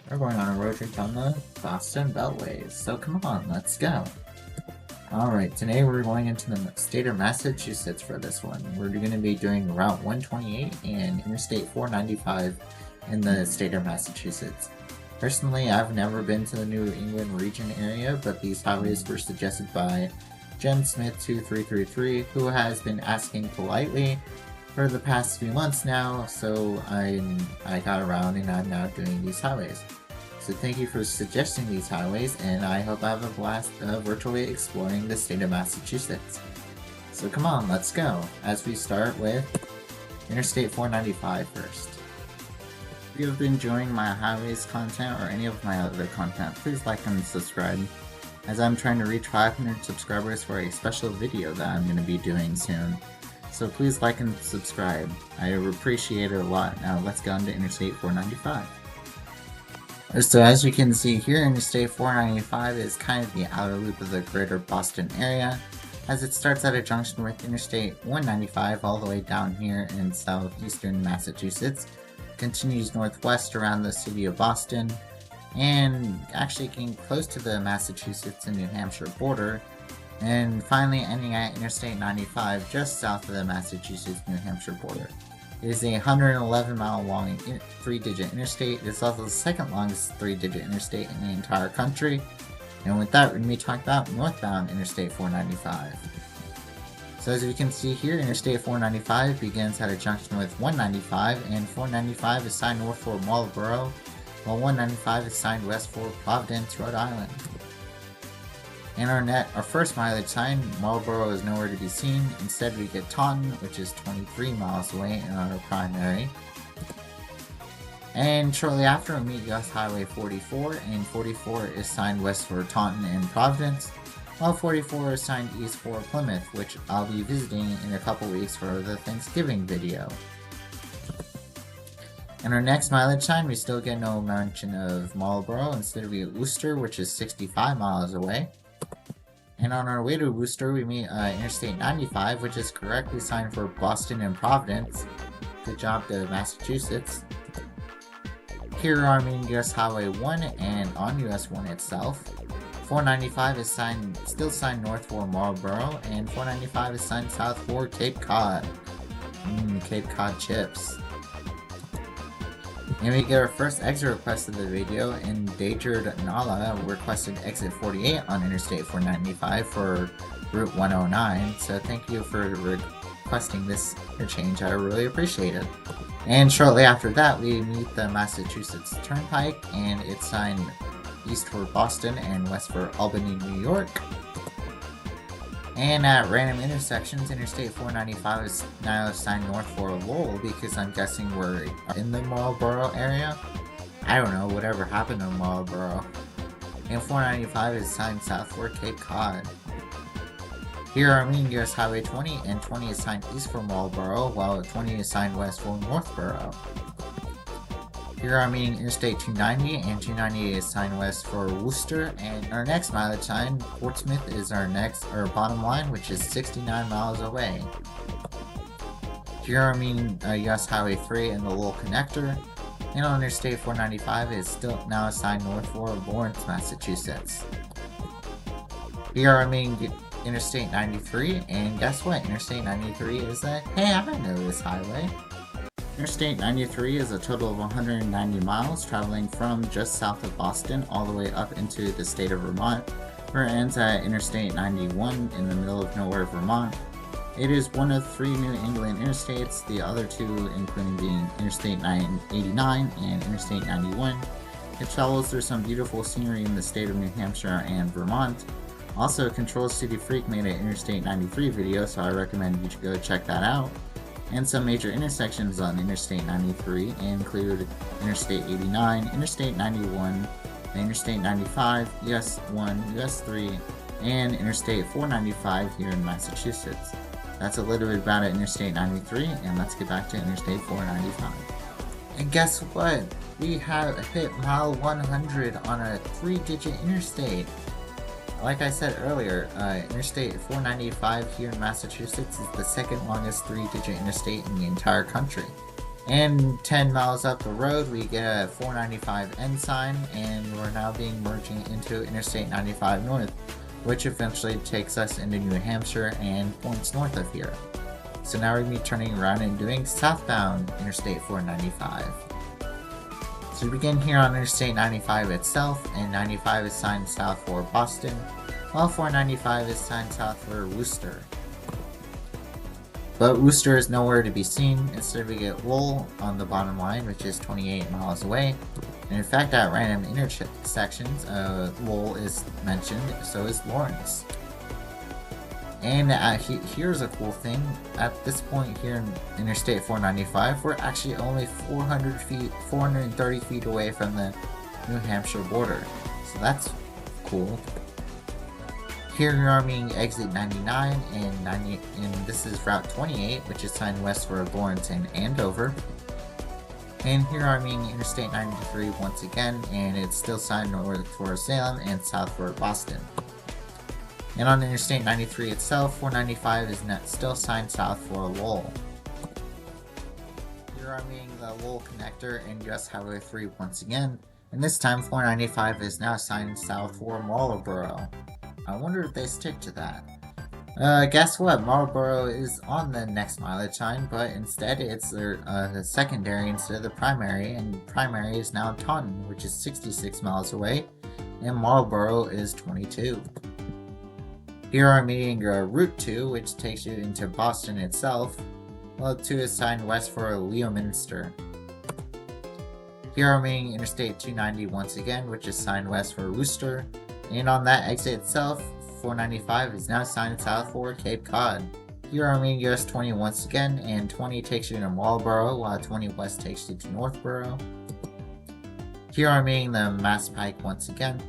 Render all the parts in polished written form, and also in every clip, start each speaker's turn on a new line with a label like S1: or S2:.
S1: We're going on a road trip on the Boston Beltways, so come on, let's go. Alright, today we're going into the state of Massachusetts for this one. We're going to be doing Route 128 and Interstate 495 in the state of Massachusetts. Personally, I've never been to the New England region area, but these highways were suggested by Jen Smith 2333, who has been asking politely for the past few months now, so I got around and I'm now doing these highways. So thank you for suggesting these highways, and I hope I have a blast virtually exploring the state of Massachusetts. So come on, let's go, as we start with Interstate 495 first. If you have been enjoying my highways content or any of my other content, please like and subscribe, as I'm trying to reach 500 subscribers for a special video that I'm going to be doing soon. So please like and subscribe. I appreciate it a lot. Now let's go into Interstate 495. So as you can see here, Interstate 495 is kind of the outer loop of the greater Boston area, as it starts at a junction with Interstate 195 all the way down here in southeastern Massachusetts, continues northwest around the city of Boston, and actually getting close to the Massachusetts and New Hampshire border, and finally ending at Interstate 95 just south of the Massachusetts-New Hampshire border. It is a 111 mile long 3-digit interstate. It is also the second longest 3-digit interstate in the entire country. And with that, we're going to be talking about northbound Interstate 495. So as you can see here, Interstate 495 begins at a junction with 195, and 495 is signed north for Marlborough, while 195 is signed west for Providence, Rhode Island. And our first mileage sign, Marlborough, is nowhere to be seen. Instead, we get Taunton, which is 23 miles away in our primary. And shortly after, we meet US Highway 44, and 44 is signed west for Taunton and Providence, while 44 is signed east for Plymouth, which I'll be visiting in a couple weeks for the Thanksgiving video. In our next mileage sign, we still get no mention of Marlborough. Instead, we get Worcester, which is 65 miles away. And on our way to Worcester, we meet Interstate 95, which is correctly signed for Boston and Providence. Good job to Massachusetts. Here are meeting US Highway 1 and on US 1 itself. 495 is still signed north for Marlborough, and 495 is signed south for Cape Cod. Cape Cod chips. And we get our first exit request of the video, and Danger Nala requested exit 48 on Interstate 495 for Route 109, so thank you for requesting this interchange, I really appreciate it. And shortly after that, we meet the Massachusetts Turnpike, and it's signed east for Boston and west for Albany, New York. And at random intersections, Interstate 495 is now signed north for Lowell, because I'm guessing we're in the Marlborough area. I don't know, whatever happened to Marlborough. And 495 is signed south for Cape Cod. Here are meeting US Highway 20, and 20 is signed east for Marlborough, while 20 is signed west for Northborough. Here I'm meeting Interstate 290, and 290 is signed west for Worcester, and our next mileage sign, Portsmouth, is our bottom line, which is 69 miles away. Here I'm meeting US Highway 3 and the Lowell Connector, and on Interstate 495 is still now assigned north for Lawrence, Massachusetts. Here I'm meeting Interstate 93, and guess what? Interstate 93 is hey, I know this highway. Interstate 93 is a total of 190 miles, traveling from just south of Boston all the way up into the state of Vermont, where it ends at Interstate 91 in the middle of nowhere, Vermont. It is one of 3 New England interstates, the other 2 including being Interstate 89 and Interstate 91. It travels through some beautiful scenery in the state of New Hampshire and Vermont. Also, Control City Freak made an Interstate 93 video, so I recommend you go check that out. And some major intersections on Interstate 93 include Interstate 89, Interstate 91, Interstate 95, US 1, US 3, and Interstate 495 here in Massachusetts. That's a little bit about Interstate 93, and let's get back to Interstate 495. And guess what? We have hit mile 100 on a 3-digit interstate. Like I said earlier, Interstate 495 here in Massachusetts is the second longest 3-digit interstate in the entire country. And 10 miles up the road, we get a 495 end sign, and we're now being merging into Interstate 95 North, which eventually takes us into New Hampshire and points north of here. So now we're going to be turning around and doing southbound Interstate 495. So we begin here on Interstate 95 itself, and 95 is signed south for Boston, while 495 is signed south for Worcester. But Worcester is nowhere to be seen. Instead we get Lowell on the bottom line, which is 28 miles away. And in fact, at random intersections, Lowell is mentioned, so is Lawrence. And here's a cool thing. At this point here in Interstate 495, we're actually only 430 feet away from the New Hampshire border. So that's cool. Here we are being exit 99 and this is Route 28, which is signed west for Lawrence and Andover. And here I'm being Interstate 93 once again, and it's still signed north for Salem and south for Boston. And on Interstate 93 itself, 495 is still signed south for Lowell. Here I'm being the Lowell connector and US Highway 3 once again, and this time 495 is now signed south for Marlboro. I wonder if they stick to that. Guess what? Marlboro is on the next mileage sign, but instead it's the secondary instead of the primary, and primary is now Taunton, which is 66 miles away, and Marlboro is 22. Here I'm meeting Route 2, which takes you into Boston itself, while 2 is signed west for Leominster. Here I'm meeting Interstate 290 once again, which is signed west for Worcester. And on that exit itself, 495 is now signed south for Cape Cod. Here I'm in US 20 once again, and 20 takes you to Marlboro, while 20 west takes you to Northborough. Here I'm in the Mass Pike once again.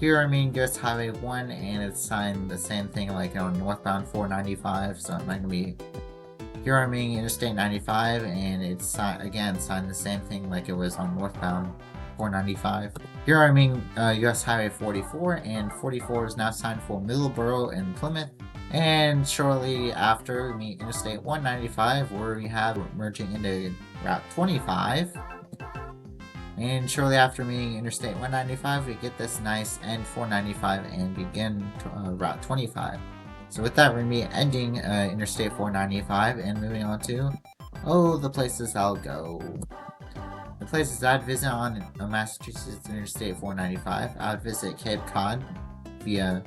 S1: Here I'm in US Highway 1, and it's signed the same thing like on northbound 495, so I'm not going to be... Here I'm in Interstate 95, and it's again signed the same thing like it was on northbound 495. Here I'm in US Highway 44, and 44 is now signed for Middleborough and Plymouth. And shortly after, we meet Interstate 195, where we have merging into Route 25. And shortly after meeting Interstate 195, we get this nice end 495 and begin Route 25. So with that, we're going to be ending Interstate 495 and moving on to, the places I'll go. The places I'd visit on Massachusetts Interstate 495, I'd visit Cape Cod via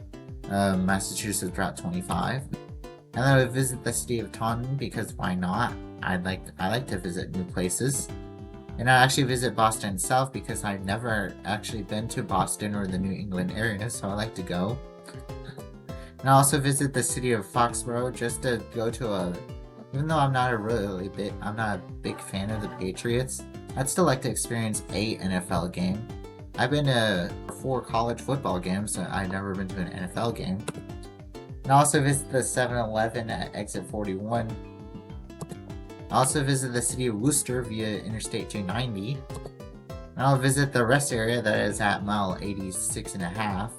S1: Massachusetts Route 25. And then I would visit the city of Taunton because why not? I like to visit new places. And I actually visit Boston itself because I've never actually been to Boston or the New England area, so I like to go. And I also visit the city of Foxborough just to go to even though I'm not a big fan of the Patriots, I'd still like to experience a NFL game. I've been to 4 college football games, so I've never been to an NFL game. And I also visit the 7-Eleven at exit 41. I also visit the city of Worcester via Interstate 290. And I'll visit the rest area that is at mile 86.5. I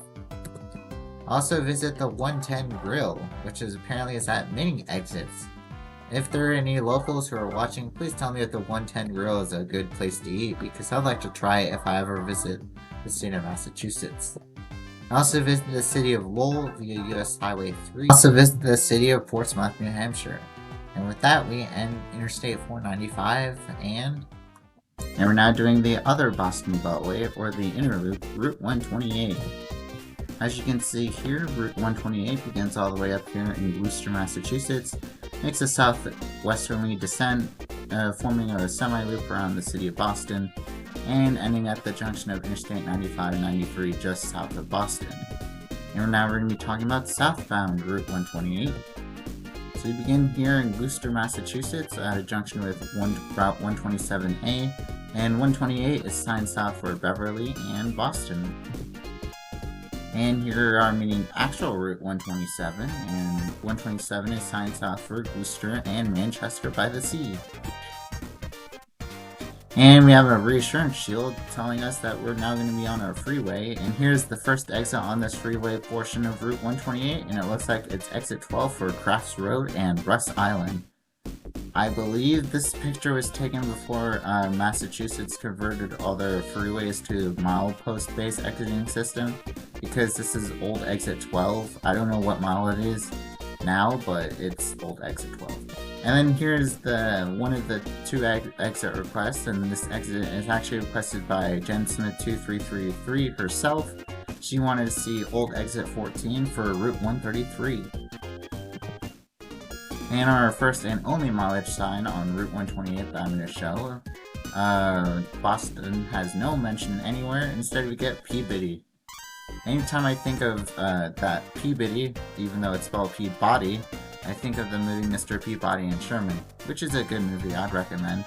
S1: also visit the 110 Grill, which apparently is at many exits. If there are any locals who are watching, please tell me if the 110 Grill is a good place to eat, because I'd like to try it if I ever visit the state of Massachusetts. I also visit the city of Lowell via US Highway 3. I also visit the city of Portsmouth, New Hampshire. And with that, we end Interstate 495, and we're now doing the other Boston Beltway, or the inner loop, Route 128. As you can see here, Route 128 begins all the way up here in Worcester, Massachusetts, makes a southwesterly descent, forming a semi-loop around the city of Boston, and ending at the junction of Interstate 95 and 93 just south of Boston. And now we're going to be talking about southbound Route 128. So we begin here in Worcester, Massachusetts at a junction with Route 127A, and 128 is signed south for Beverly and Boston. And here are meaning actual Route 127, and 127 is signed south for Worcester and Manchester by the Sea. And we have a reassurance shield telling us that we're now going to be on our freeway, and here's the first exit on this freeway portion of Route 128, and it looks like it's exit 12 for Crafts Road and Russ Island. I believe this picture was taken before Massachusetts converted all their freeways to milepost-based exiting system, because this is old exit 12. I don't know what mile it is now, but it's old exit 12. And then here's one of the two exit requests, and this exit is actually requested by Jen Smith 2333 herself. She wanted to see old exit 14 for Route 133. And our first and only mileage sign on Route 128 that I'm going to show, Boston has no mention anywhere. Instead we get Peabody. Anytime I think of that Peabody, even though it's spelled Peabody, I think of the movie Mr. Peabody and Sherman, which is a good movie, I'd recommend.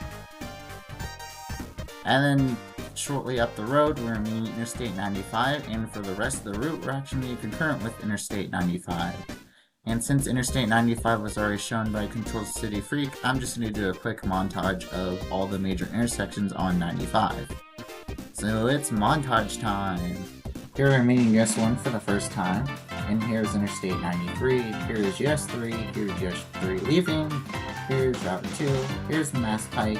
S1: And then shortly up the road, we're meeting Interstate 95, and for the rest of the route, we're actually concurrent with Interstate 95. And since Interstate 95 was already shown by Control City Freak, I'm just going to do a quick montage of all the major intersections on 95. So it's montage time! Here we're meeting US 1 for the first time, and here's Interstate 93, here's US 3, here's US 3 leaving, here's Route 2, here's the Mass Pike,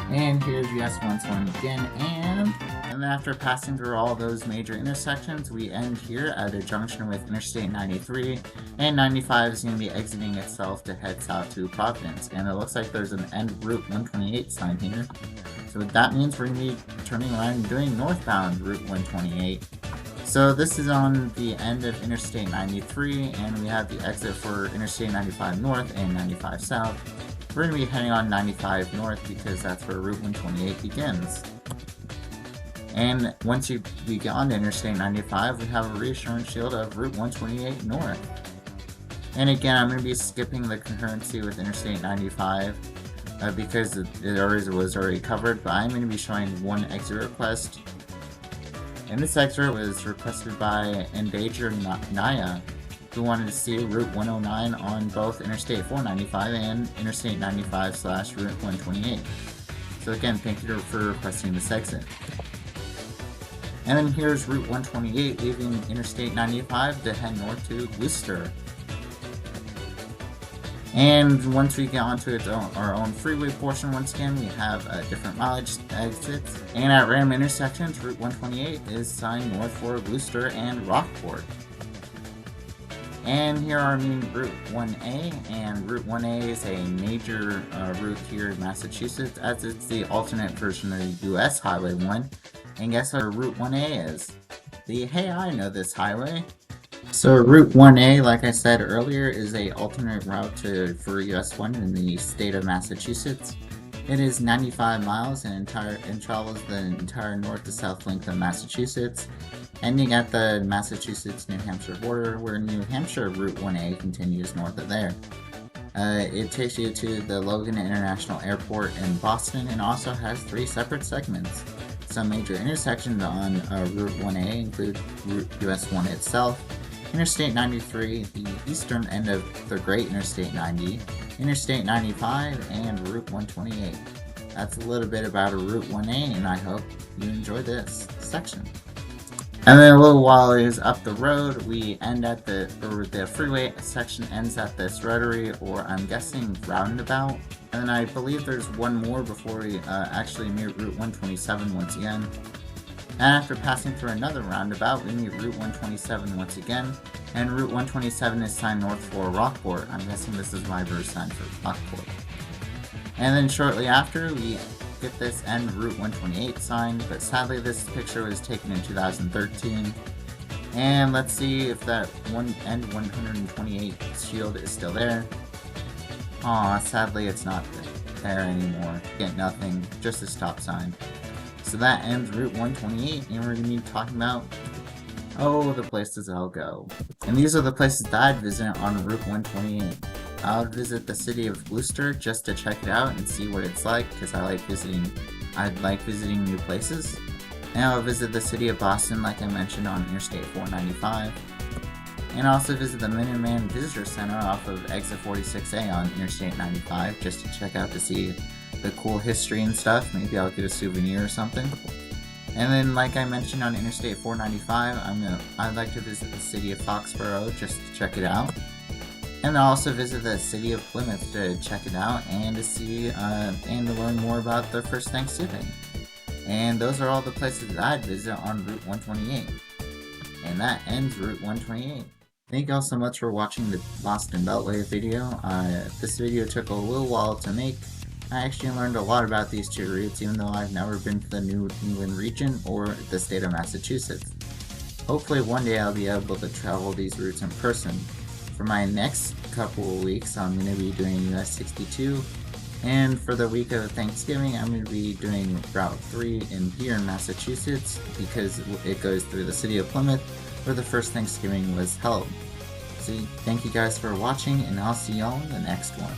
S1: and here's US 1 again, and then after passing through all those major intersections, we end here at a junction with Interstate 93, and 95 is going to be exiting itself to head south to Providence, and it looks like there's an end Route 128 sign here. So that means we're going to be turning around and doing northbound Route 128. So this is on the end of Interstate 93, and we have the exit for Interstate 95 North and 95 South. We're going to be heading on 95 North because that's where Route 128 begins. And once we get on to Interstate 95, we have a reassurance shield of Route 128 North. And again, I'm going to be skipping the concurrency with Interstate 95 because it was already covered, but I'm going to be showing one exit request. And this exit was requested by Endangered Naya, who wanted to see Route 109 on both Interstate 495 and Interstate 95/Route 128. So again, thank you for requesting this exit. And then here's Route 128 leaving Interstate 95 to head north to Gloucester. And once we get onto our own freeway portion, once again, we have different mileage exits. And at random intersections, Route 128 is signed north for Gloucester and Rockport. And here are Route 1A, and Route 1A is a major route here in Massachusetts, as it's the alternate version of the US Highway 1. And guess what Route 1A is? The Hey I Know This Highway. So Route 1A, like I said earlier, is a alternate route for US 1 in the state of Massachusetts. It is 95 miles and travels the entire north to south length of Massachusetts, ending at the Massachusetts-New Hampshire border, where New Hampshire Route 1A continues north of there. It takes you to the Logan International Airport in Boston and also has 3 separate segments. Some major intersections on Route 1A include Route US 1 itself, Interstate 93, the eastern end of the Great Interstate 90, Interstate 95, and Route 128. That's a little bit about a Route 1A, and I hope you enjoy this section. And then a little while is up the road, we end at the freeway section ends at this rotary, or I'm guessing roundabout. And then I believe there's one more before we actually meet Route 127 once again. And after passing through another roundabout, we meet Route 127 once again, and Route 127 is signed north for Rockport. I'm guessing this is my verse sign for Rockport. And then shortly after, we get this end Route 128 sign, but sadly this picture was taken in 2013. And let's see if that end 128 shield is still there. Aw, sadly it's not there anymore. Get nothing, just a stop sign. So that ends Route 128, and we're going to be talking about, the places I'll go. And these are the places that I'd visit on Route 128. I would visit the city of Gloucester just to check it out and see what it's like, because I like visiting new places. And I'll visit the city of Boston, like I mentioned, on Interstate 495. And also visit the Minuteman Visitor Center off of Exit 46A on Interstate 95, just to check out to see the cool history and stuff. Maybe I'll get a souvenir or something. And then, like I mentioned, on Interstate 495, I'd like to visit the city of Foxborough just to check it out. And I'll also visit the city of Plymouth to check it out and to see and to learn more about their first Thanksgiving. And those are all the places that I'd visit on Route 128. And that ends Route 128. Thank you all so much for watching the Boston Beltway video. This video took a little while to make. I actually learned a lot about these two routes even though I've never been to the New England region or the state of Massachusetts. Hopefully one day I'll be able to travel these routes in person. For my next couple of weeks I'm going to be doing US 62, and for the week of Thanksgiving I'm going to be doing Route 3 here in Massachusetts because it goes through the city of Plymouth where the first Thanksgiving was held. So thank you guys for watching, and I'll see y'all in the next one.